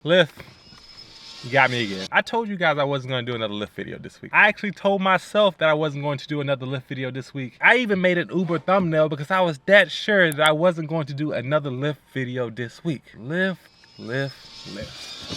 Lyft, you got me again. I told you guys I wasn't gonna do another Lyft video this week. I actually told myself that I wasn't going to do another Lyft video this week. I even made an Uber thumbnail because I was that sure that I wasn't going to do another Lyft video this week. Lyft.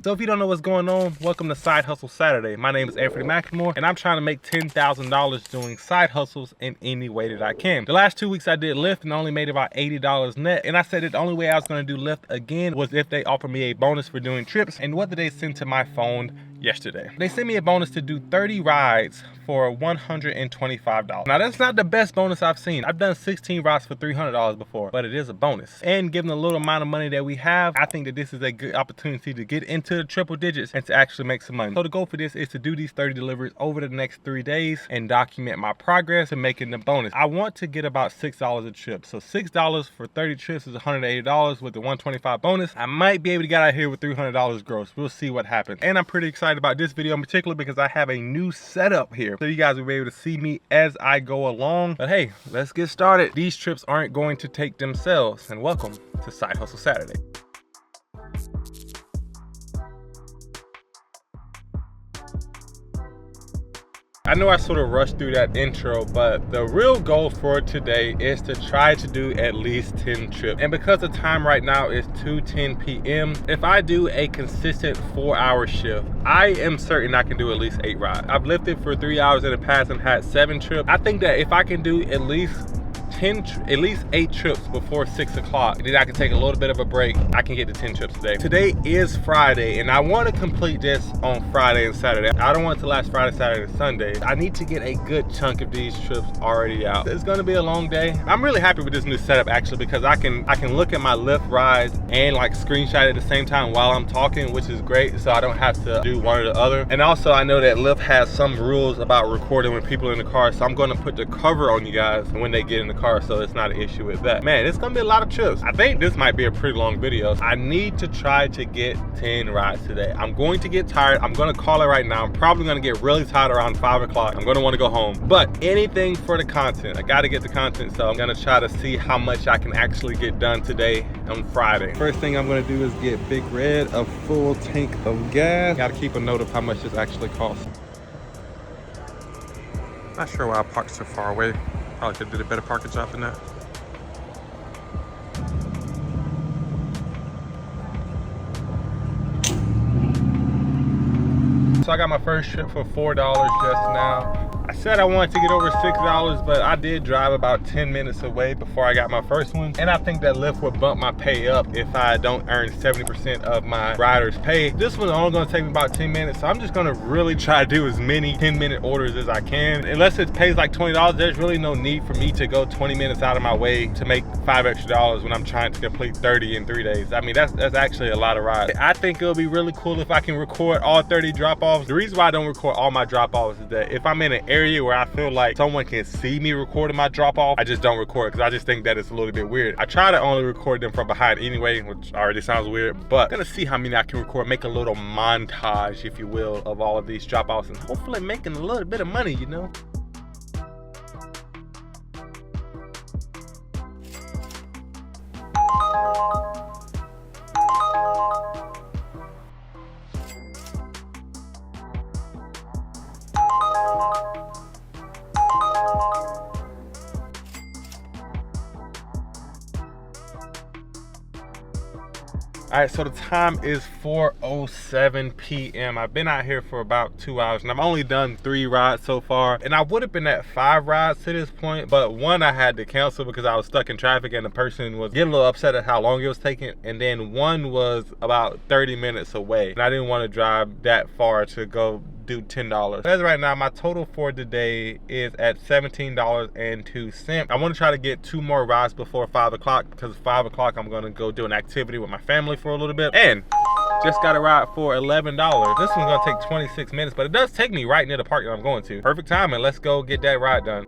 So if you don't know what's going on, welcome to Side Hustle Saturday. My name is Anfernee, and I'm trying to make $10,000 doing side hustles in any way that I can. The last 2 weeks I did Lyft and I only made about $80 net. And I said that the only way I was gonna do Lyft again was if they offer me a bonus for doing trips. And what did they send to my phone yesterday? They sent me a bonus to do 30 rides for $125. Now that's not the best bonus I've seen. I've done 16 rides for $300 before, but it is a bonus. And given the little amount of money that we have, I think that this is a good opportunity to get into the triple digits and to actually make some money. So the goal for this is to do these 30 deliveries over the next 3 days and document my progress and making the bonus. I want to get about $6 a trip. So $6 for 30 trips is $180 with the 125 bonus. I might be able to get out of here with $300 gross. We'll see what happens. And I'm pretty excited about this video in particular because I have a new setup here. So you guys will be able to see me as I go along. But hey, let's get started. These trips aren't going to take themselves. And welcome to Side Hustle Saturday. I know I sort of rushed through that intro, but the real goal for today is to try to do at least 10 trips. And because the time right now is 2:10 p.m., if I do a consistent 4-hour shift, I am certain I can do at least 8 rides. I've lifted for 3 hours in the past and had 7 trips. I think that if I can do at least 8 trips before 6 o'clock, then I can take a little bit of a break. I can get to 10 trips today. Today is Friday, and I want to complete this on Friday and Saturday. I don't want it to last Friday, Saturday, and Sunday. I need to get a good chunk of these trips already out. It's gonna be a long day. I'm really happy with this new setup actually because I can look at my Lyft rides and like screenshot at the same time while I'm talking, which is great. So I don't have to do one or the other. And also I know that Lyft has some rules about recording when people are in the car, so I'm gonna put the cover on you guys when they get in the car, so it's not an issue with that. Man, it's gonna be a lot of trips. I think this might be a pretty long video. I need to try to get 10 rides today. I'm going to get tired. I'm gonna call it right now. I'm probably gonna get really tired around 5 o'clock. I'm gonna wanna go home. But anything for the content. I gotta get the content, so I'm gonna try to see how much I can actually get done today on Friday. First thing I'm gonna do is get Big Red a full tank of gas. Gotta keep a note of how much this actually costs. Not sure why I parked so far away. Probably could have did a better parking job than that. So I got my first trip for $4 just now. I said I wanted to get over $6, but I did drive about 10 minutes away before I got my first one. And I think that Lyft would bump my pay up if I don't earn 70% of my rider's pay. This one's only gonna take me about 10 minutes, so I'm just gonna really try to do as many 10-minute orders as I can. Unless it pays like $20, there's really no need for me to go 20 minutes out of my way to make $5 extra when I'm trying to complete 30 in 3 days. I mean, that's actually a lot of rides. I think it'll be really cool if I can record all 30 drop-offs. The reason why I don't record all my drop-offs is that if I'm in an area where I feel like someone can see me recording my drop-off, I just don't record because I just think that it's a little bit weird. I try to only record them from behind anyway, which already sounds weird, but I'm gonna see how many I can record, make a little montage, if you will, of all of these drop-offs and hopefully making a little bit of money, you know? All right, so the time is 4:07 p.m. I've been out here for about 2 hours and I've only done 3 rides so far. And I would have been at 5 rides to this point, but one I had to cancel because I was stuck in traffic and the person was getting a little upset at how long it was taking. And then one was about 30 minutes away. And I didn't want to drive that far to go do $10. As right now, my total for today is at $17.02. I want to try to get 2 more rides before 5 o'clock because 5 o'clock I'm going to go do an activity with my family for a little bit. And just got a ride for $11. This one's going to take 26 minutes, but it does take me right near the park that I'm going to. Perfect timing. Let's go get that ride done.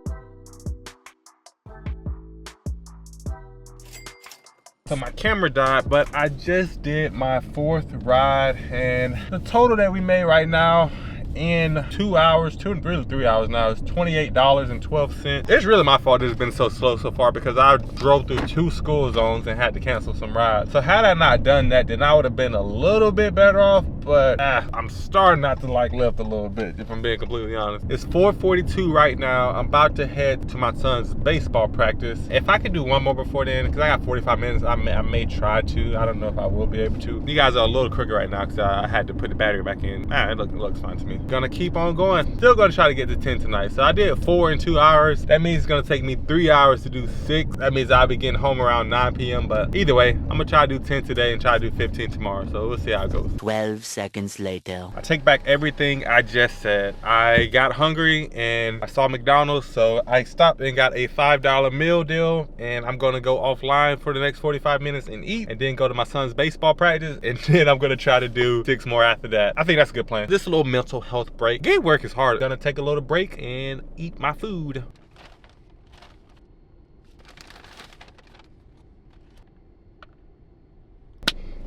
So my camera died, but I just did my 4th ride and the total that we made right now in 2 hours, really 3 hours now. It's $28.12. It's really my fault it's been so slow so far because I drove through 2 school zones and had to cancel some rides. So had I not done that, then I would have been a little bit better off, but I'm starting not to like Lyft a little bit, if I'm being completely honest. It's 4:42 right now. I'm about to head to my son's baseball practice. If I could do one more before then, because I got 45 minutes, I may try to. I don't know if I will be able to. You guys are a little quicker right now because I had to put the battery back in. It looks fine to me. Gonna keep on going. Still gonna try to get to 10 tonight. So I did 4 in 2 hours. That means it's gonna take me 3 hours to do 6. That means I'll be getting home around 9 p.m. But either way, I'm gonna try to do 10 today and try to do 15 tomorrow. So we'll see how it goes. 12 seconds later. I take back everything I just said. I got hungry and I saw McDonald's, so I stopped and got a $5 meal deal, and I'm gonna go offline for the next 45 minutes and eat, and then go to my son's baseball practice, and then I'm gonna try to do 6 more after that. I think that's a good plan. Just a little mental health break. Gate work is hard. Gonna take a little break and eat my food.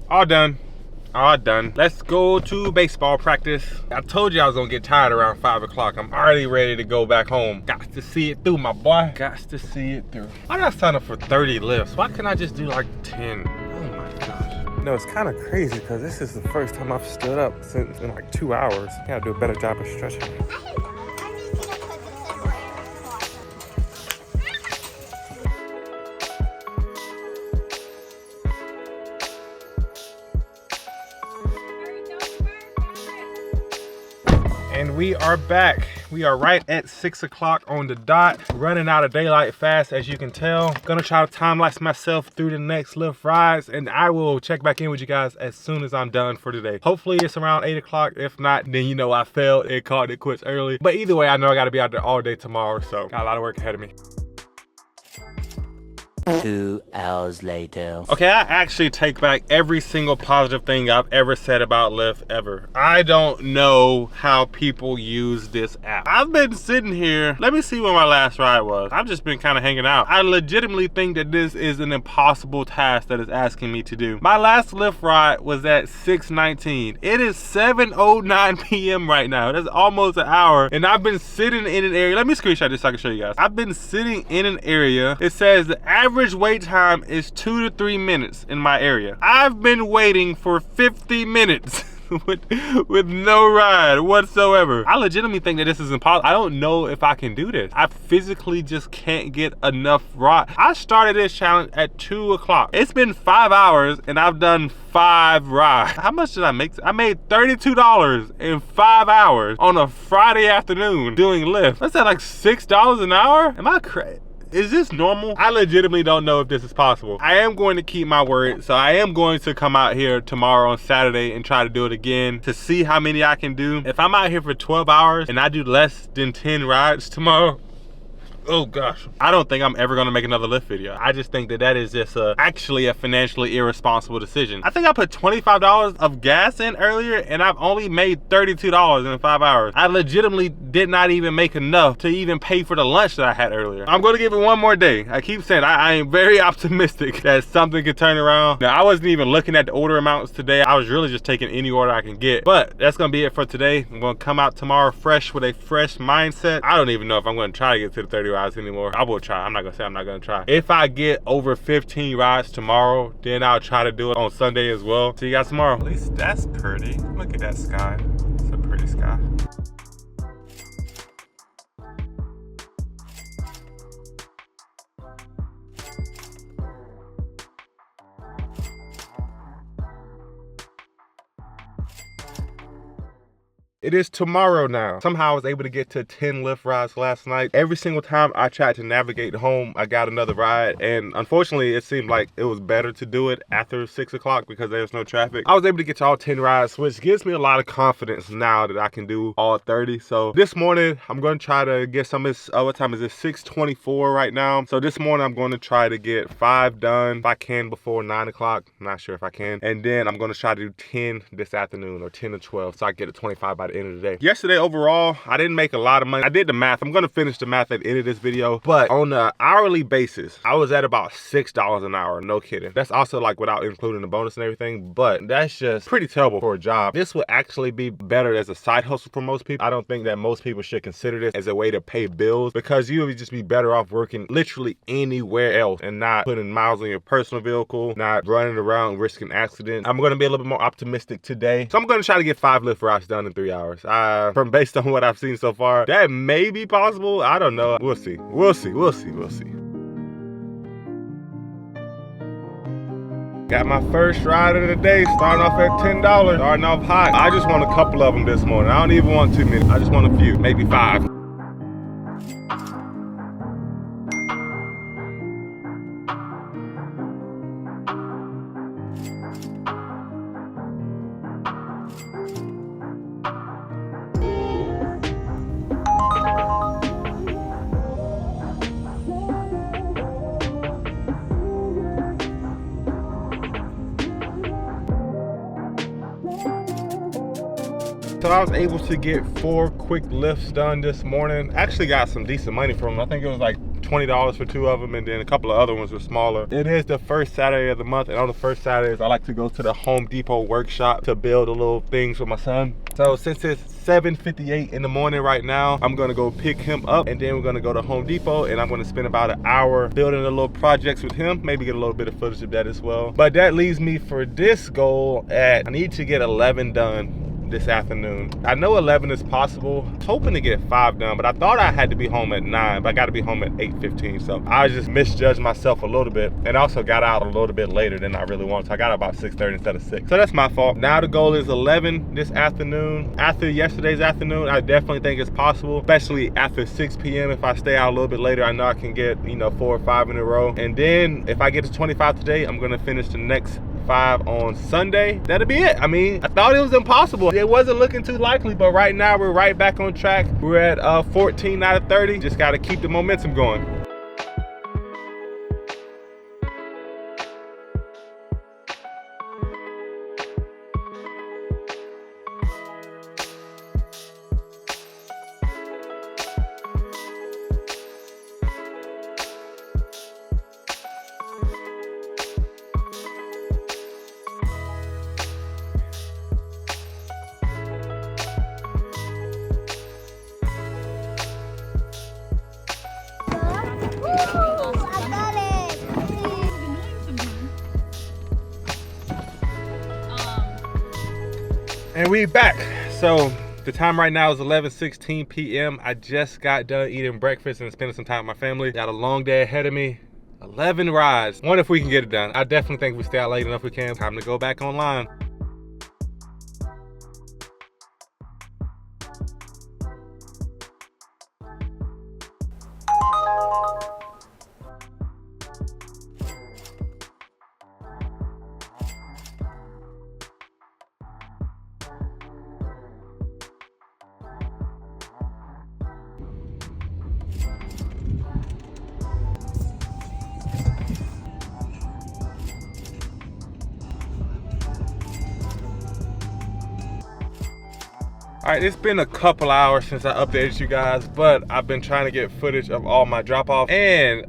All done. All done. Let's go to baseball practice. I told you I was gonna get tired around 5 o'clock. I'm already ready to go back home. Got to see it through, my boy. Got to see it through. Why did I sign up for 30 lifts? Why can't I just do like 10? Oh my gosh. You know, it's kind of crazy because this is the first time I've stood up since in like 2 hours. Gotta do a better job of stretching. And we are back. We are right at 6 o'clock on the dot. Running out of daylight fast, as you can tell. Gonna try to time lapse myself through the next Lyft rides, and I will check back in with you guys as soon as I'm done for today. Hopefully it's around 8 o'clock. If not, then you know I failed and called it quits early. But either way, I know I gotta be out there all day tomorrow, so got a lot of work ahead of me. 2 hours later. Okay, I actually take back every single positive thing I've ever said about Lyft ever. I don't know how people use this app. I've been sitting here. Let me see when my last ride was. I've just been kind of hanging out. I legitimately think that this is an impossible task that it's asking me to do. My last Lyft ride was at 6:19. It is 7:09 p.m. right now. That's almost an hour. And I've been sitting in an area. Let me screenshot this so I can show you guys. I've been sitting in an area. It says the average wait time is 2 to 3 minutes in my area. I've been waiting for 50 minutes with no ride whatsoever. I legitimately think that this is impossible. I don't know if I can do this. I physically just can't get enough ride. I started this challenge at 2 o'clock. It's been 5 hours and I've done 5 rides. How much did I make? I made $32 in 5 hours on a Friday afternoon doing Lyft. What's that, like $6 an hour? Am I crazy? Is this normal? I legitimately don't know if this is possible. I am going to keep my word, so I am going to come out here tomorrow on Saturday and try to do it again to see how many I can do. If I'm out here for 12 hours and I do less than 10 rides tomorrow, oh gosh, I don't think I'm ever gonna make another Lyft video. I just think that that is just actually a financially irresponsible decision. I think I put $25 of gas in earlier and I've only made $32 in 5 hours. I legitimately did not even make enough to even pay for the lunch that I had earlier. I'm gonna give it one more day. I keep saying I am very optimistic that something could turn around. Now, I wasn't even looking at the order amounts today. I was really just taking any order I can get. But that's gonna be it for today. I'm gonna come out tomorrow fresh with a fresh mindset. I don't even know if I'm gonna try to get to the 30 rides anymore. I will try. I'm not gonna say I'm not gonna try. If I get over 15 rides tomorrow, then I'll try to do it on Sunday as well. See you guys tomorrow. At least that's pretty. Look at that sky. It's a pretty sky. It is tomorrow now. Somehow I was able to get to 10 Lyft rides last night. Every single time I tried to navigate home, I got another ride. And unfortunately, it seemed like it was better to do it after 6 o'clock because there's no traffic. I was able to get to all 10 rides, which gives me a lot of confidence now that I can do all 30. So this morning, I'm going to try to get some of this, what time is it? 6:24 right now. So this morning, I'm going to try to get 5 done if I can before 9 o'clock. I'm not sure if I can. And then I'm going to try to do 10 this afternoon or 10 to 12 so I get to 25 by the end of the day. Yesterday overall, I didn't make a lot of money. I did the math. I'm gonna finish the math at the end of this video, but on an hourly basis, I was at about $6 an hour, no kidding. That's also like without including the bonus and everything, but that's just pretty terrible for a job. This would actually be better as a side hustle for most people. I don't think that most people should consider this as a way to pay bills, because you would just be better off working literally anywhere else and not putting miles on your personal vehicle, not running around risking accidents. I'm gonna be a little bit more optimistic today, so I'm gonna try to get 5 Lyft rides done in 3 hours. From based on what I've seen so far, that may be possible. I don't know. We'll see. We'll see. We'll see. We'll see. Got my first ride of the day, starting off at $10, starting off hot. I just want a couple of them this morning. I don't even want too many. I just want a few, maybe 5. So I was able to get 4 quick lifts done this morning. Actually got some decent money from them. I think it was like $20 for 2 of them, and then a couple of other ones were smaller. It is the first Saturday of the month, and on the first Saturdays, I like to go to the Home Depot workshop to build a little things for my son. So since it's 7:58 in the morning right now, I'm gonna go pick him up, and then we're gonna go to Home Depot, and I'm gonna spend about an hour building a little projects with him, maybe get a little bit of footage of that as well. But that leaves me for this goal at, I need to get 11 done this afternoon. I know 11 is possible. I was hoping to get 5 done, but I thought I had to be home at 9, but I gotta be home at 8:15. So I just misjudged myself a little bit, and also got out a little bit later than I really wanted. So I got out about 6:30 instead of 6. So that's my fault. Now the goal is 11 this afternoon. After yesterday's afternoon, I definitely think it's possible, especially after 6 p.m. If I stay out a little bit later, I know I can get, 4 or 5 in a row. And then if I get to 25 today, I'm gonna finish the next 5 on Sunday. That'll be it. I mean, I thought it was impossible. It wasn't looking too likely, but right now we're right back on track. We're at 14 out of 30. Just got to keep the momentum going. And we back. So the time right now is 11:16 p.m. I just got done eating breakfast and spending some time with my family. Got a long day ahead of me. 11 rides. Wonder if we can get it done. I definitely think if we stay out late enough we can. Time to go back online. All right, it's been a couple hours since I updated you guys, but I've been trying to get footage of all my drop-offs, and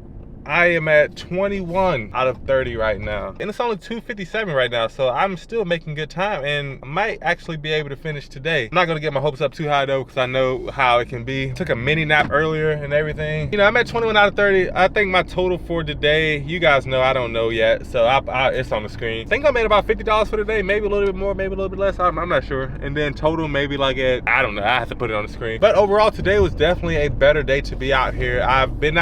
I am at 21 out of 30 right now. And it's only 2:57 right now, so I'm still making good time and might actually be able to finish today. I'm not gonna get my hopes up too high though, because I know how it can be. Took a mini nap earlier and everything. I'm at 21 out of 30. I think my total for today, you guys know, I don't know yet, so it's on the screen. I think I made about $50 for today, maybe a little bit more, maybe a little bit less, I'm not sure. And then total maybe like at, I don't know, I have to put it on the screen. But overall, today was definitely a better day to be out here. I've been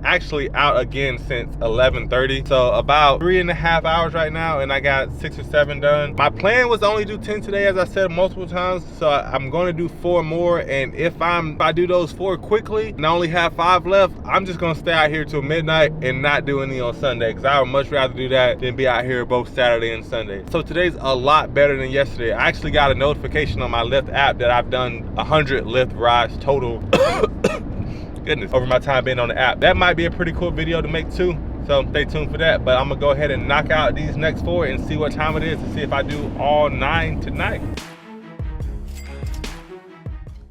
actually out again since 11:30, so about 3.5 hours right now, and I got 6 or 7 done. My plan was to only do 10 today, as I said multiple times, so I'm going to do 4 more, and if I do those 4 quickly and I only have 5 left, I'm just going to stay out here till midnight and not do any on Sunday, because I would much rather do that than be out here both Saturday and Sunday. So today's a lot better than yesterday. I actually got a notification on my Lyft app that I've done 100 Lyft rides total goodness, over my time being on the app. That might be a pretty cool video to make too, so stay tuned for that. But I'm gonna go ahead and knock out these next 4 and see what time it is to see if I do all 9 tonight.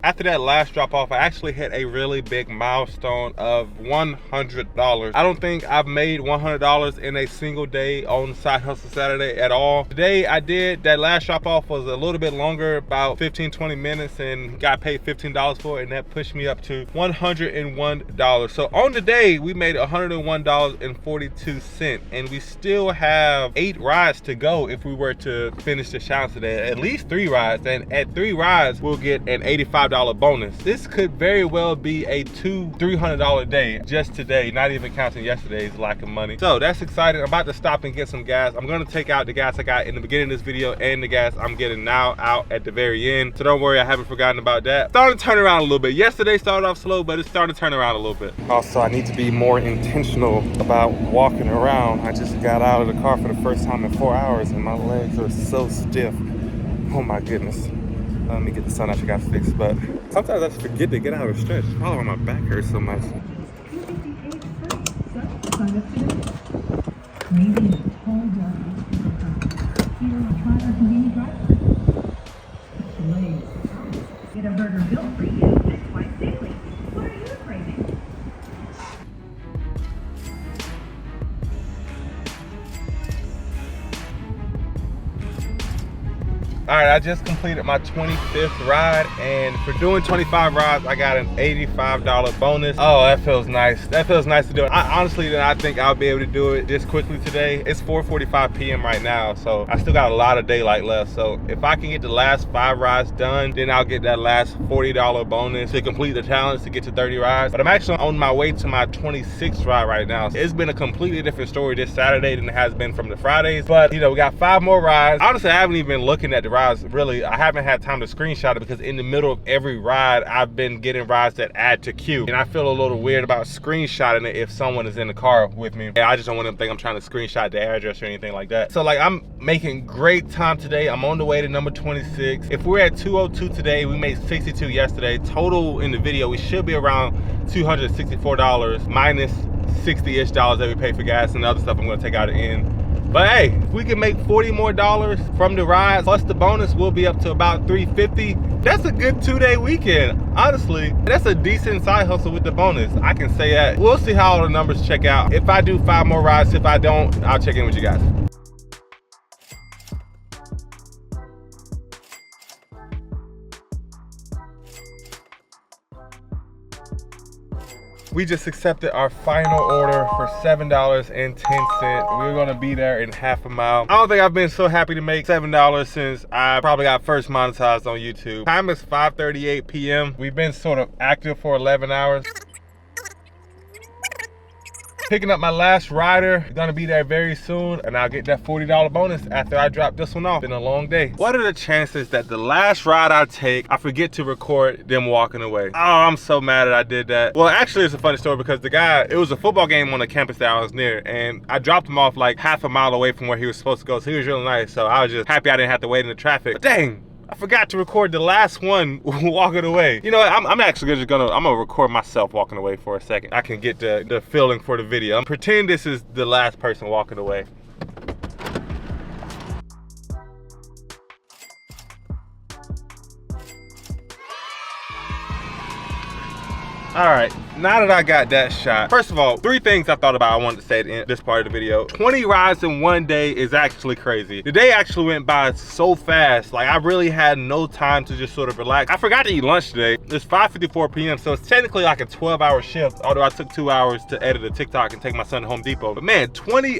After that last drop off, I actually hit a really big milestone of $100. I don't think I've made $100 in a single day on Side Hustle Saturday at all. Today I did, that last drop off was a little bit longer, about 15-20 minutes, and got paid $15 for it, and that pushed me up to $101. So on the day, we made $101.42, and we still have 8 rides to go if we were to finish the challenge today. At least 3 rides, and at 3 rides, we'll get an $85 bonus. This could very well be a $200-300 day just today, not even counting yesterday's lack of money. So that's exciting. I'm about to stop and get some gas. I'm gonna take out the gas I got in the beginning of this video and the gas I'm getting now out at the very end. So don't worry, I haven't forgotten about that. Starting to turn around a little bit. Yesterday started off slow, but it's starting to turn around a little bit. Also, I need to be more intentional about walking around. I just got out of the car for the first time in 4 hours and my legs are so stiff. Oh my goodness. Let me get the sun I got fixed, but sometimes I just forget to get out of stretch. Probably why my back hurts so much. Get a burger built for you and twice daily. What are you craving? All right, I just completed my 25th ride, and for doing 25 rides, I got an $85 bonus. Oh, that feels nice. That feels nice to do. I honestly did not think I'll be able to do it this quickly today. It's 4:45 p.m. right now, so I still got a lot of daylight left. So if I can get the last 5 rides done, then I'll get that last $40 bonus to complete the challenge to get to 30 rides. But I'm actually on my way to my 26th ride right now. It's been a completely different story this Saturday than it has been from the Fridays. But you know, we got 5 more rides. Honestly, I haven't even been looking at the rides. Really, I haven't had time to screenshot it because in the middle of every ride, I've been getting rides that add to queue. And I feel a little weird about screenshotting it if someone is in the car with me. I just don't want them to think I'm trying to screenshot the address or anything like that. So like, I'm making great time today. I'm on the way to number 26. If we're at 202 today, we made 62 yesterday. Total in the video, we should be around $264 minus 60-ish dollars that we pay for gas and the other stuff I'm gonna take out at the end. But hey, if we can make $40 more from the rides plus the bonus, we'll be up to about $350. That's a good 2-day weekend. Honestly, that's a decent side hustle with the bonus. I can say that. We'll see how all the numbers check out. If I do 5 more rides, if I don't, I'll check in with you guys. We just accepted our final order for $7.10. We're gonna be there in half a mile. I don't think I've been so happy to make $7 since I probably got first monetized on YouTube. Time is 5:38 p.m. We've been sort of active for 11 hours. Picking up my last rider, gonna be there very soon, and I'll get that $40 bonus after I drop this one off. Been a long day. What are the chances that the last ride I take, I forget to record them walking away? Oh, I'm so mad that I did that. Well, actually, it's a funny story because the guy, it was a football game on the campus that I was near, and I dropped him off like half a mile away from where he was supposed to go, so he was really nice, so I was just happy I didn't have to wait in the traffic. But dang, I forgot to record the last one walking away. You know what, I'm actually just gonna record myself walking away for a second. I can get the feeling for the video. I'm pretending this is the last person walking away. All right, now that I got that shot, first of all, 3 things I thought about I wanted to say in this part of the video. 20 rides in one day is actually crazy. The day actually went by so fast. Like, I really had no time to just sort of relax. I forgot to eat lunch today. It's 5:54 p.m., so it's technically like a 12-hour shift, although I took 2 hours to edit a TikTok and take my son to Home Depot. But man,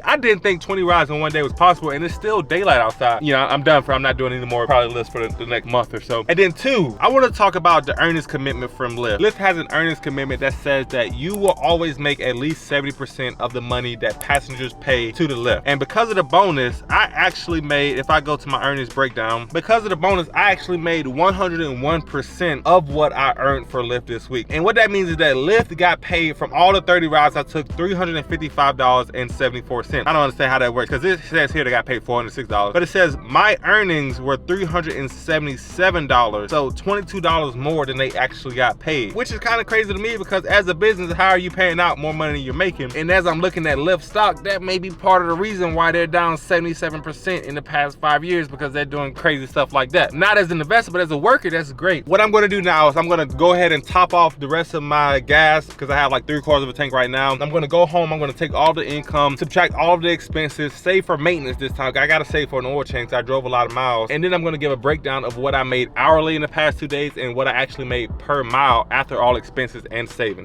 I didn't think 20 rides in one day was possible, and it's still daylight outside. You know, I'm done I'm not doing any more probably lists for the next month or so. And then 2, I want to talk about the earnings commitment from Lyft. Lyft has an earnings commitment that says that you will always make at least 70% of the money that passengers pay to the Lyft. And because of the bonus, I actually made, if I go to my earnings breakdown, because of the bonus, I actually made 101% of what I earned for Lyft this week. And what that means is that Lyft got paid from all the 30 rides I took $355.74. I don't understand how that works because it says here they got paid $406, but it says my earnings were $377, so $22 more than they actually got paid, which is kind of crazy to me because as a business, how are you paying out more money than you're making? And as I'm looking at Lyft stock, that may be part of the reason why they're down 77% in the past 5 years, because they're doing crazy stuff like that. Not as an investor, but as a worker, that's great. What I'm gonna do now is I'm gonna go ahead and top off the rest of my gas, because I have like 3/4 of a tank right now. I'm gonna go home, I'm gonna take all the income, subtract all of the expenses, save for maintenance this time. I gotta save for an oil change, I drove a lot of miles. And then I'm gonna give a breakdown of what I made hourly in the past 2 days and what I actually made per mile after all expenses and savings.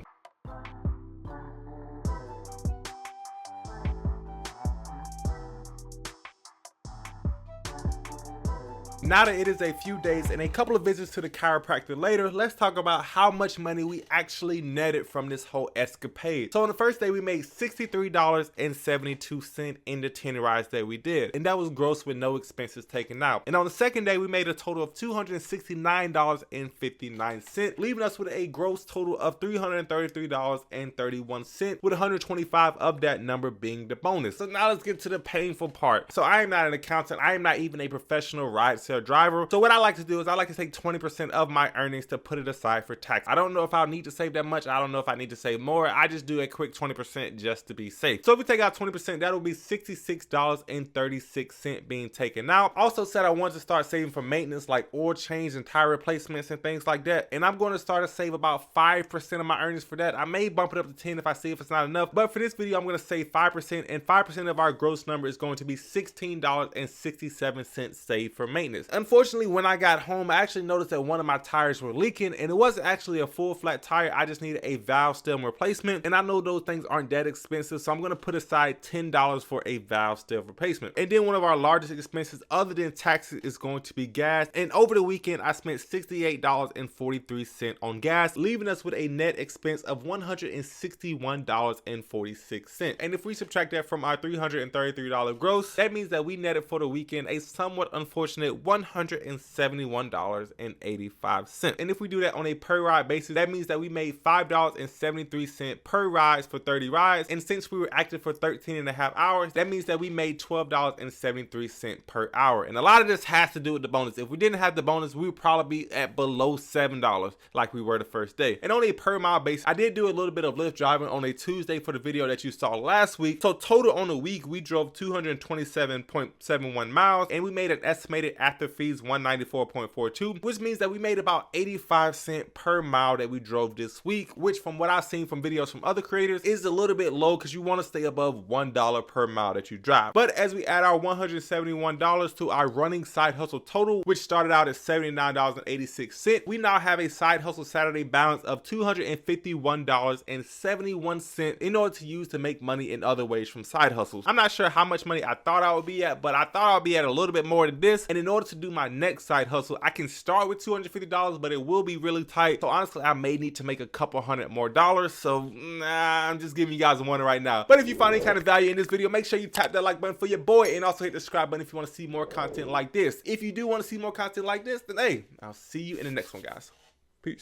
Now that it is a few days and a couple of visits to the chiropractor later, let's talk about how much money we actually netted from this whole escapade. So on the first day, we made $63.72 in the 10 rides that we did. And that was gross with no expenses taken out. And on the second day, we made a total of $269.59, leaving us with a gross total of $333.31, with 125 of that number being the bonus. So now let's get to the painful part. So I am not an accountant. I am not even a professional ride sale driver. So what I like to do is I like to take 20% of my earnings to put it aside for tax. I don't know if I'll need to save that much. I don't know if I need to save more. I just do a quick 20% just to be safe. So if we take out 20%, that'll be $66.36 being taken out. Also said I want to start saving for maintenance like oil change and tire replacements and things like that. And I'm going to start to save about 5% of my earnings for that. I may bump it up to 10 if I see if it's not enough. But for this video, I'm going to save 5%, and 5% of our gross number is going to be $16.67 saved for maintenance. Unfortunately, when I got home, I actually noticed that one of my tires were leaking, and it wasn't actually a full flat tire. I just needed a valve stem replacement, and I know those things aren't that expensive, so I'm going to put aside $10 for a valve stem replacement. And then one of our largest expenses other than taxes is going to be gas, and over the weekend I spent $68.43 on gas, leaving us with a net expense of $161.46. And if we subtract that from our $333 gross, that means that we netted for the weekend a somewhat unfortunate $171.85. And if we do that on a per ride basis, that means that we made $5.73 per ride for 30 rides. And since we were active for 13.5 hours, that means that we made $12.73 per hour. And a lot of this has to do with the bonus. If we didn't have the bonus, we would probably be at below $7 like we were the first day. And on a per mile basis, I did do a little bit of Lyft driving on a Tuesday for the video that you saw last week. So total on the week, we drove 227.71 miles, and we made an estimated after fees 194.42, which means that we made about 85 cents per mile that we drove this week, which from what I've seen from videos from other creators is a little bit low, because you want to stay above $1 per mile that you drive. But as we add our $171 to our running side hustle total, which started out at $79.86, we now have a side hustle Saturday balance of $251.71 in order to use to make money in other ways from side hustles. I'm not sure how much money I thought I would be at, but I thought I would be at a little bit more than this. And in order to do my next side hustle, I can start with $250, but it will be really tight. So honestly, I may need to make a couple $100 more. So I'm just giving you guys a warning right now. But if you find any kind of value in this video, make sure you tap that like button for your boy, and also hit the subscribe button if you want to see more content like this. If you do want to see more content like this, then hey, I'll see you in the next one, guys.